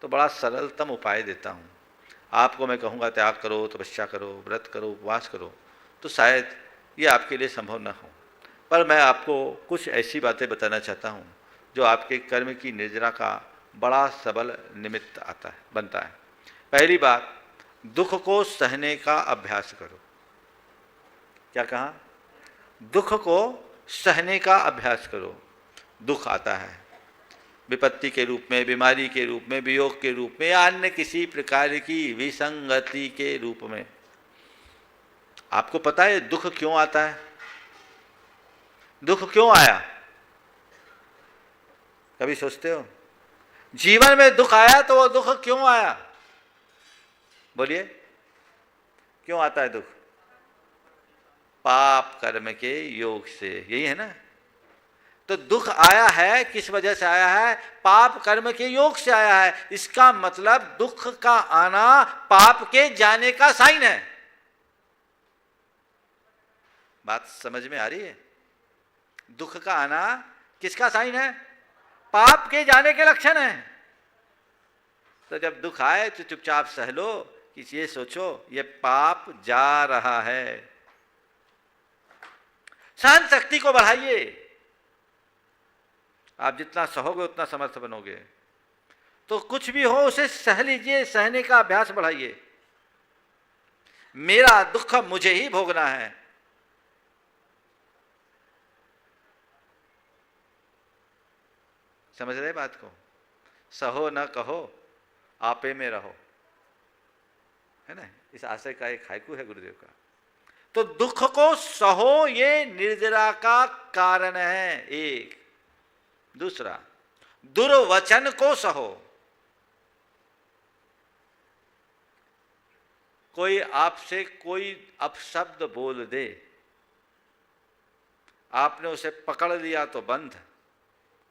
तो बड़ा सरलतम उपाय देता हूँ। आपको मैं कहूँगा त्याग करो, तपस्या करो, व्रत करो, उपवास करो, तो शायद ये आपके लिए संभव न हो। पर मैं आपको कुछ ऐसी बातें बताना चाहता हूँ जो आपके कर्म की निर्जरा का बड़ा सबल निमित्त बनता है। पहली बात, दुख को सहने का अभ्यास करो। क्या कहा? दुख को सहने का अभ्यास करो। दुख आता है विपत्ति के रूप में, बीमारी के रूप में, वियोग के रूप में या अन्य किसी प्रकार की विसंगति के रूप में। आपको पता है दुख क्यों आता है? दुख क्यों आया? कभी सोचते हो? जीवन में दुख आया तो वो दुख क्यों आया? बोलिए, क्यों आता है दुख? पाप कर्म के योग से, यही है ना। तो दुख आया है, किस वजह से आया है? पाप कर्म के योग से आया है। इसका मतलब दुख का आना पाप के जाने का साइन है। बात समझ में आ रही है? दुख का आना किसका साइन है? पाप के जाने के लक्षण है। तो जब दुख आए तो चुपचाप सह लो कि ये सोचो ये पाप जा रहा है। सहन शक्ति को बढ़ाइए। आप जितना सहोगे उतना समर्थ बनोगे। तो कुछ भी हो उसे सह लीजिए, सहने का अभ्यास बढ़ाइए। मेरा दुख मुझे ही भोगना है। समझ रहे बात को? सहो न कहो, आपे में रहो, है ना। इस आशय का एक हाइकू है गुरुदेव का। तो दुख को सहो, ये निर्जरा का कारण है एक। दूसरा, दुर्वचन को सहो। कोई आपसे कोई अपशब्द बोल दे, आपने उसे पकड़ लिया तो बंध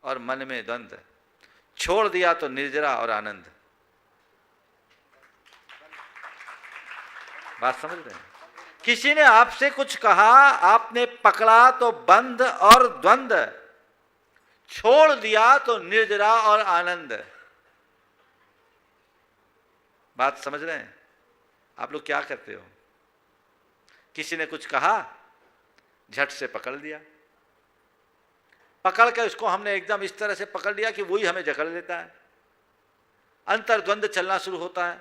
और मन में द्वंद्व, छोड़ दिया तो निर्जरा और आनंद। बात समझ रहे हैं? किसी ने आपसे कुछ कहा, आपने पकड़ा तो बंध और द्वंद्व, छोड़ दिया तो निर्जरा और आनंद। बात समझ रहे हैं? आप लोग क्या करते हो? किसी ने कुछ कहा, झट से पकड़ लिया, पकड़ कर उसको हमने एकदम इस तरह से पकड़ लिया कि वही हमें जकड़ लेता है। अंतर्द्वंद चलना शुरू होता है,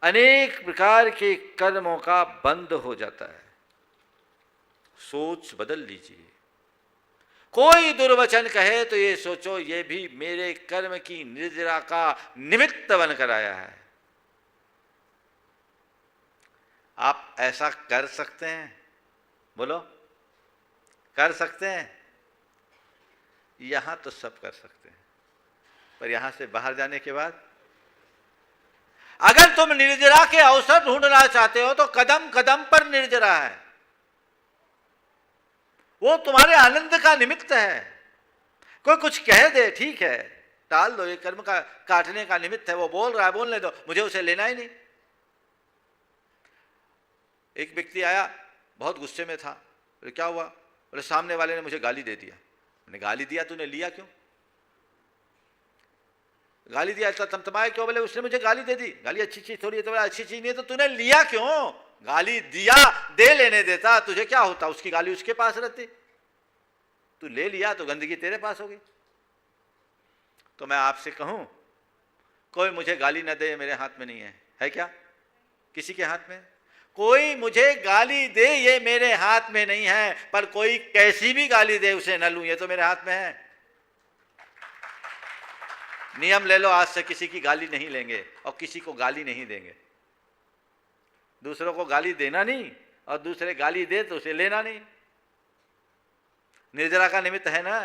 अनेक प्रकार के कर्मों का बंद हो जाता है। सोच बदल लीजिए। कोई दुर्वचन कहे तो ये सोचो ये भी मेरे कर्म की निर्जरा का निमित्त बनकर आया है। आप ऐसा कर सकते हैं? बोलो, कर सकते हैं? यहां तो सब कर सकते हैं, पर यहां से बाहर जाने के बाद अगर तुम निर्जरा के अवसर ढूंढना चाहते हो तो कदम कदम पर निर्जरा है। वो तुम्हारे आनंद का निमित्त है। कोई कुछ कह दे, ठीक है, टाल दो, ये कर्म का काटने का निमित्त है। वो बोल रहा है, बोलने दो, मुझे उसे लेना ही नहीं। एक व्यक्ति आया, बहुत गुस्से में था। बोले क्या हुआ? बोले सामने वाले ने मुझे गाली दे दिया। मैंने गाली दिया, तूने लिया क्यों? गाली दिया तो तमतमाए क्यों? बोले उसने मुझे गाली दे दी। गाली अच्छी चीज थोड़ी है, तो अच्छी चीज नहीं है तो तूने लिया क्यों? गाली दिया, दे लेने देता, तुझे क्या होता? उसकी गाली उसके पास रहती। तू ले लिया तो गंदगी तेरे पास होगी। तो मैं आपसे कहूं, कोई मुझे गाली न दे, मेरे हाथ में नहीं है। है क्या किसी के हाथ में? कोई मुझे गाली दे, ये मेरे हाथ में नहीं है, पर कोई कैसी भी गाली दे उसे न लूं, ये तो मेरे हाथ में है। नियम ले लो, आज से किसी की गाली नहीं लेंगे और किसी को गाली नहीं देंगे। दूसरों को गाली देना नहीं और दूसरे गाली दे तो उसे लेना नहीं। निर्जरा का निमित्त है ना।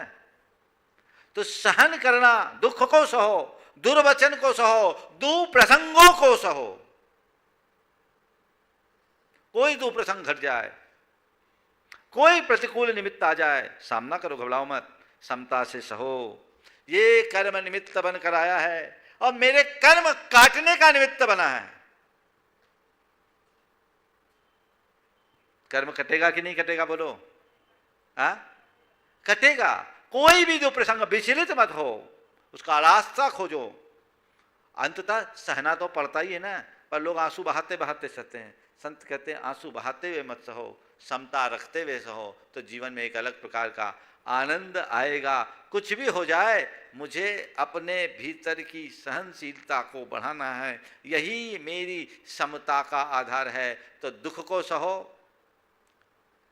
तो सहन करना, दुख को सहो, दुर्वचन को सहो, दुप्रसंगों को सहो। कोई दुप्रसंग घट जाए, कोई प्रतिकूल निमित्त आ जाए, सामना करो, घबराओ मत, समता से सहो। ये कर्म निमित्त बनकर आया है और मेरे कर्म काटने का निमित्त बना है। कर्म कटेगा कि नहीं कटेगा? बोलो। कटेगा। कोई भी जो प्रसंग, विचलित मत हो, उसका रास्ता खोजो। अंततः सहना तो पड़ता ही है ना, पर लोग आंसू बहाते बहाते सहते हैं। संत कहते हैं आंसू बहाते हुए मत सहो, समता रखते हुए सहो, तो जीवन में एक अलग प्रकार का आनंद आएगा। कुछ भी हो जाए, मुझे अपने भीतर की सहनशीलता को बढ़ाना है, यही मेरी समता का आधार है। तो दुख को सहो,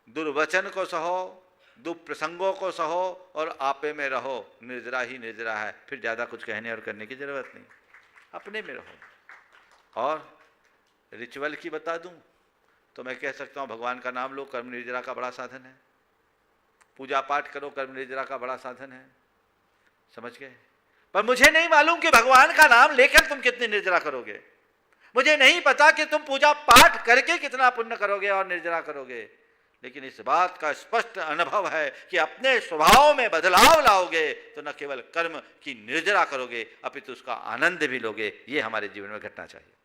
दुर्वचन को सहो, दुप्रसंगों को सहो और आपे में रहो। निर्जरा ही निर्जरा है, फिर ज़्यादा कुछ कहने और करने की जरूरत नहीं, अपने में रहो। और रिचुअल की बता दूं तो मैं कह सकता हूं भगवान का नाम लो, कर्म निर्जरा का बड़ा साधन है। पूजा पाठ करो, कर्म निर्जरा का बड़ा साधन है। समझ गए? पर मुझे नहीं मालूम कि भगवान का नाम लेकर तुम कितनी निर्जरा करोगे। मुझे नहीं पता कि तुम पूजा पाठ करके कितना पुण्य करोगे और निर्जरा करोगे, लेकिन इस बात का स्पष्ट अनुभव है कि अपने स्वभाव में बदलाव लाओगे तो न केवल कर्म की निर्जरा करोगे, अपितु उसका आनंद भी लोगे। ये हमारे जीवन में घटना चाहिए।